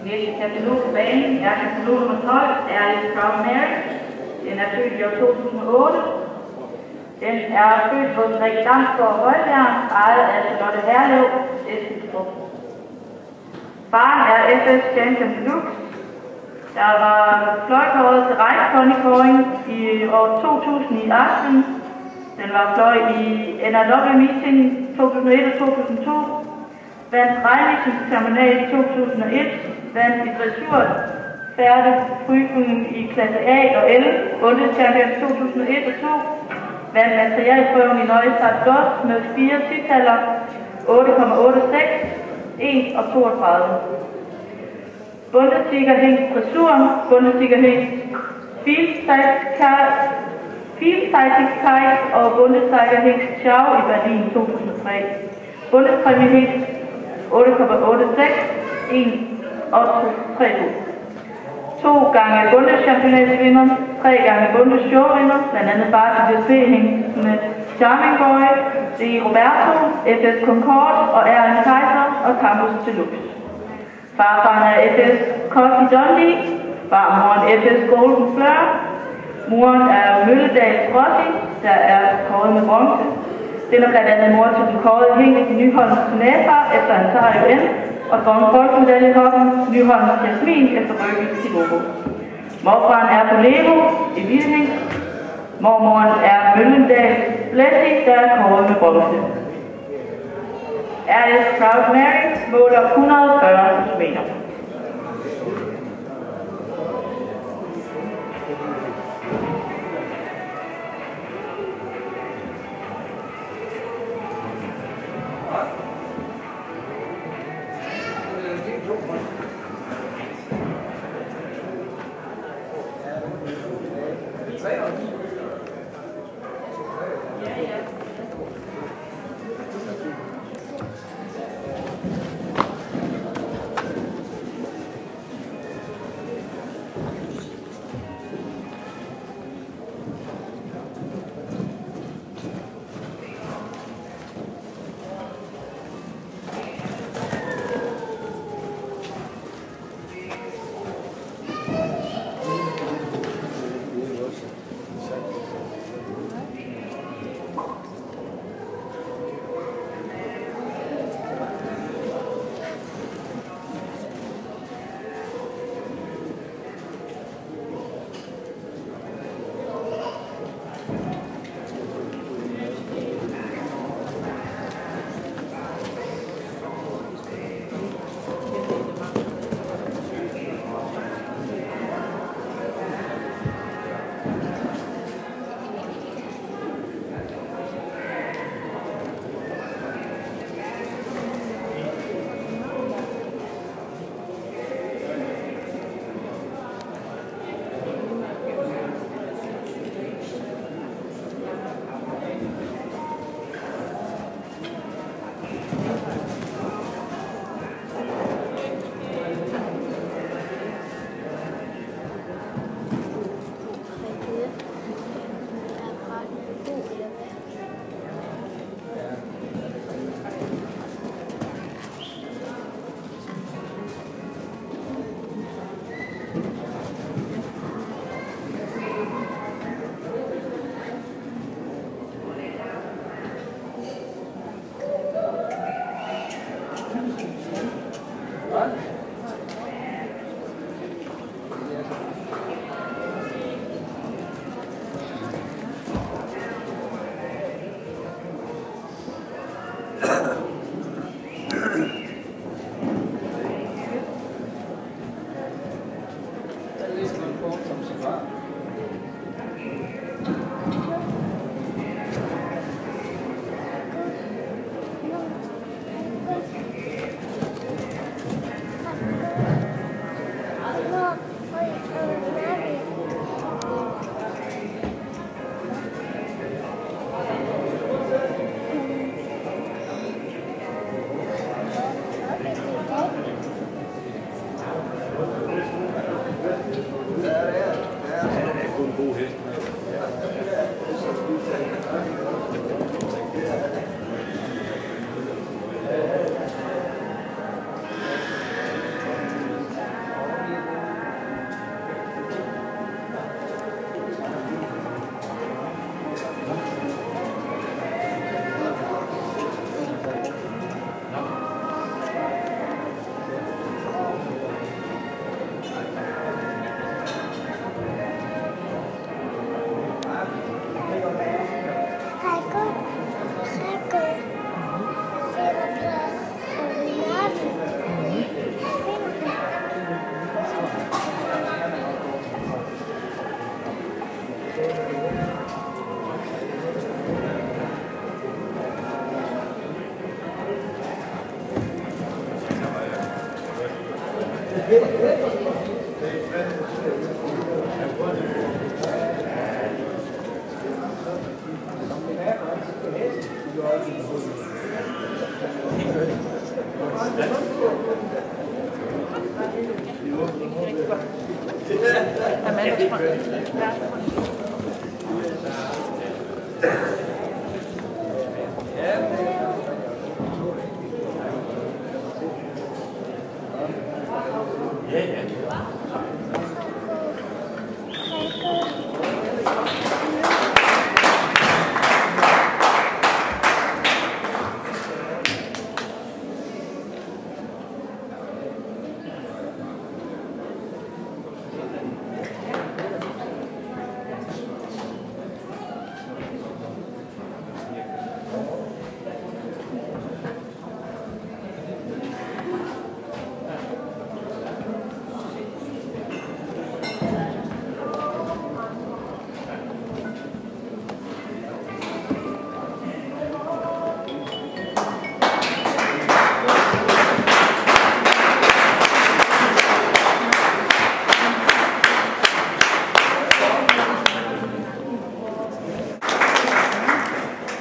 Næste katalog på banen er katalog nummer 12, Alice Proud Mary. Den er født i år 2008. Den er født hos Rikke Damsgaard Højbjerg, ejet af Charlotte Herlev, Eskilstrup. Faren er FS Champion Deluxe. Der var fløjkåret til rejsponycåring i år 2000 i Aspen. Den var fløj i NRW Meeting 2001 og 2002. Vandt rejningsterminal i 2001. Vandt i dressur færdig prüfungen i klasse A og L. Bundeschampion 2001 og 2. Vandt materialprøven i Neustadt DOS med 4 10-taller, 8,86, 1 og 32. Bundesliga-hængt dressuren, Bundesliga-hængt Vielseitigkeit og Bundesliga-hængt Schau i Berlin 2003. Bundespræmie-hængt 8,86, 1 og 3. 2 gange Bundeschampionatsvinder, 3 gange Bundesshowvinder, blandt andet bare til DSP-hængtene Charming Boy, Di Roberto, FS Concorde og Erling Kaiser og Campus Deluxe. Farfaren er FS Coffee Dundee, farmoren FS Golden Fleur, moren er Mølledals Rossi, der er kåret med bronze. Den er blandt andet mor til den kårede Henrik Nyholms Næfar efter en sejr i UN, og bronzefolkemedaljekoppen Nyholms Jasmin efter Røgis til Logo. Morfaren er Bolero i Vildhæng. Mormoren er Møllendals Blessy, der er kåret med bronze. Alice Proud Mary måler 140 meter.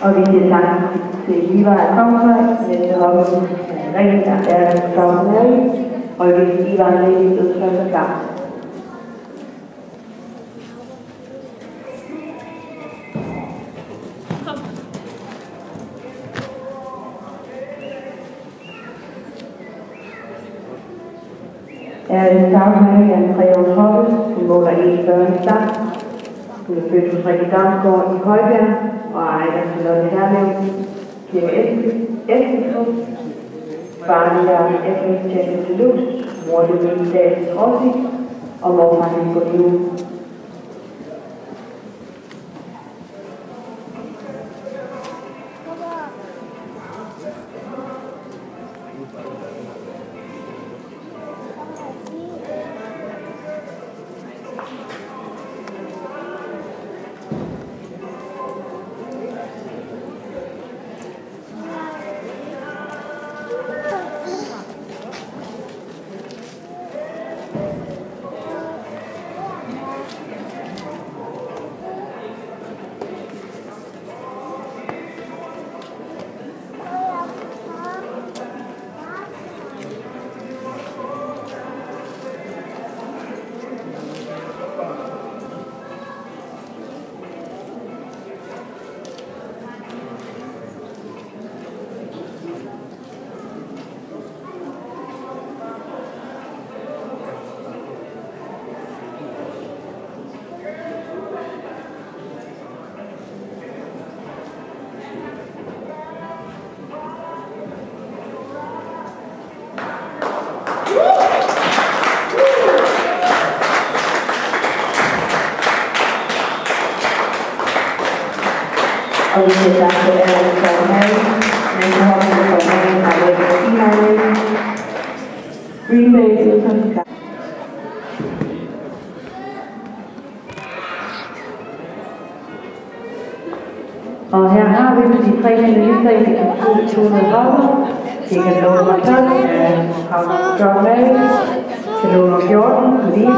Og vi siger tak til Ivar Kongshøj, næste hoppe rigtig er Kongshøj, og hvis Ivar lige udtrykker sig klar. Kongshøj er en 3-års hoppe, hun måler 1,40 i start. Hun er født hos Rikke Damsgaard i Højbjerg, og ejer Charlotte Herlev, Kirke Eskilstrup. Faren er FN's Champions Deluxe, mor er Louise Dagens Rossi, og morfar er på liv. Og vi siger tak til Alex Kongshøj, næste hoppe til Kongshøj, har været Green Bay til udtrykker klar. Og her har vi de 3 finalister i kategori 200 hopper. Det kan nå nummer 12 af John Mary, kan nå nummer 14, Lili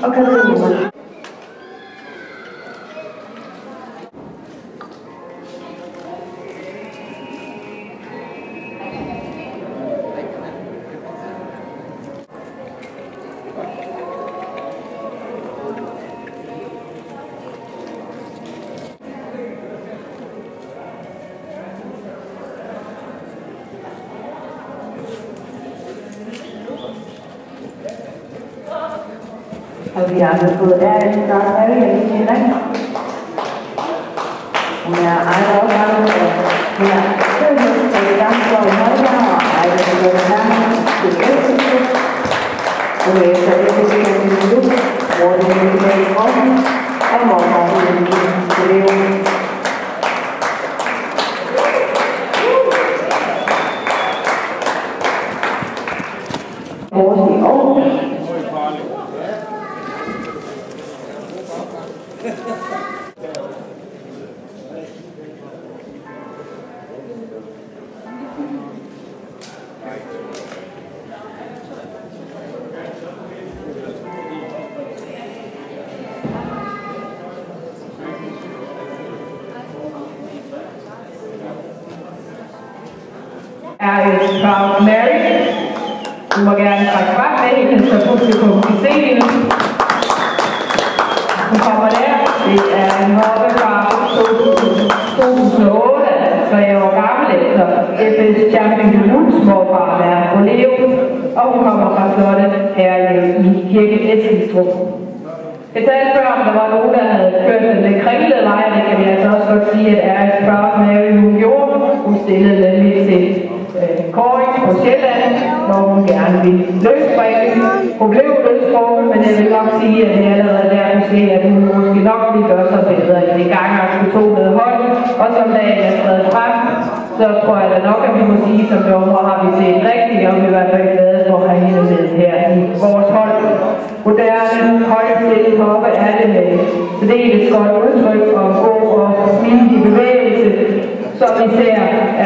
og Katarina. Og vi har altså fået Alex Kongshøj i Henrik. Hun er ejet oprettet af hun er født hos Rikke Damsgaard i Højbjerg og ejer Charlotte Herlev til Eskilstrup. Hun er efter FN's Champions Deluxe, mor er Louise Dagens Rossi, og morfar er Louise Dagens Rossi og Alex Proud Mary. Du må gerne trække frem med, I kan så publikum kan se hende. en hoppe fra 2008, altså 3 år gammel efter FS Champion Deluxe, hvorfra er på Leo, og hun kommer fra slottet her i Kirke Eskilstrup. Jeg talte før om, der var nogen, der havde kørt den lidt kringlede vej, det kan vi altså også godt sige, at Aris Proud Mary hun gjorde. Hun stillede nemlig til kåring på Sjælland, hvor hun gerne ville løsspringe. Hun blev løsspringet, men jeg vil nok sige, at det allerede der kunne se, at hun måske nok ville gøre sig bedre i det gang, at hun tog med hold. Og som dagen er skrevet frem, så tror jeg da nok, at vi må sige, som dommer har vi set rigtigt, og vi er i hvert fald glade for at have hende med her i vores hold. Moderne, højrestillet hoppe er det med særdeles godt udtryk og god og smidig bevægelse, som især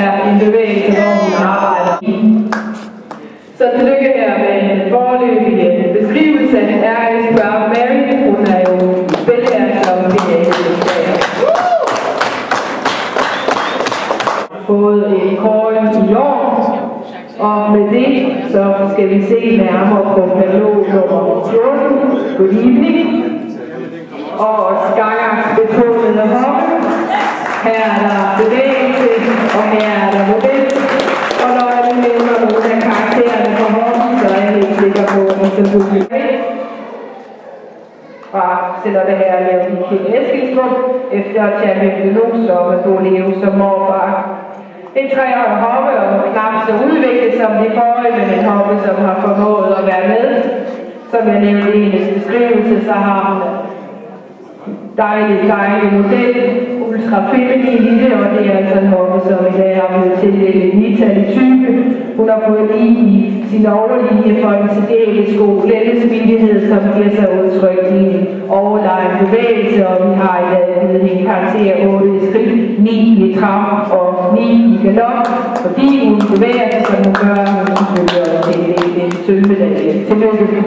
er en bevægelse, hvor hun arbejder i. Så tillykke her med en foreløbig beskrivelse af Aris Proud Mary. Hun er jo velhært som PA-deltager. Fået en kåring i år, og med det så skal vi se nærmere på katalog nummer 14. Good evening. Og skangaksbetonede hoppe. Her er der bevægelse, og her er der model. Og når jeg nævner nogle af karaktererne på hoppen, så er jeg helt sikker på, at vi skal bruge fra sætter det her lavet i Kirke Eskilstrup, efter Champion Deluxe og med Boleo som morfar. En 3-årig hoppe og knap så udviklet som de forrige, men en hoppe, som har formået at være med. Som jeg nævnte i hendes beskrivelse, så har hun dejlig model, ultra feminin i det, og det er altså en hoppe, som i dag har blevet tildelt en nital type. Hun har fået lige i sin overlinje for en særdeles god lettesmidighed, som giver sig udtryk i en overlegen bevægelse, og vi har i dag givet hende karakter 8 i skridt, 9 i tram og 9 i galop, fordi hun bevæger sig, som hun gør, hun selvfølgelig også tildelt en sølvmedalje. Tillykke.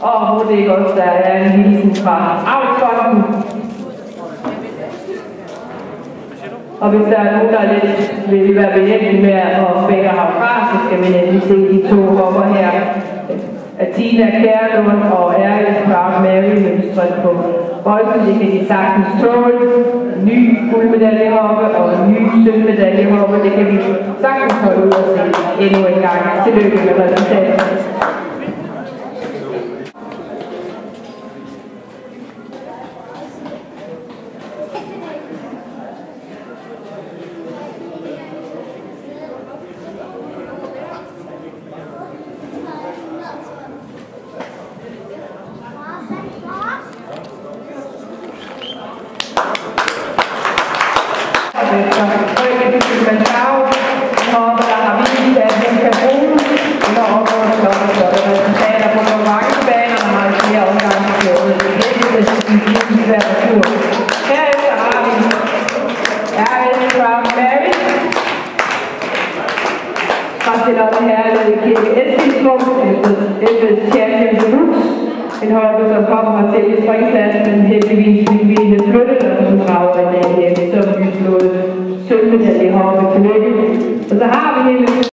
Og det er også, der er en hilsen fra Avlsfonden. Og hvis der er nogen, der vil være behjælpelig med at spække herfra, så skal vi nemlig se de 2 hopper her. Tina Kjærlund og Aris Proud Mary mønstret på bolden. Det kan de sagtens tåle. Ny guldmedaljehoppe og ny sølvmedaljehoppe. Det kan vi sagtens holde ud og se endnu en gang. Tillykke med resultatet. Herefter har vi Aris Proud Mary fra Charlotte Herlev i Kirke Eskilstrup, FS Champion Deluxe. En hoppe, som kommer til i springpladsen, men heldigvis fik vi hende flyttet, og hun drager i dag hjem som nyslået sølvmedaljehoppe. Tillykke. Og så har vi hende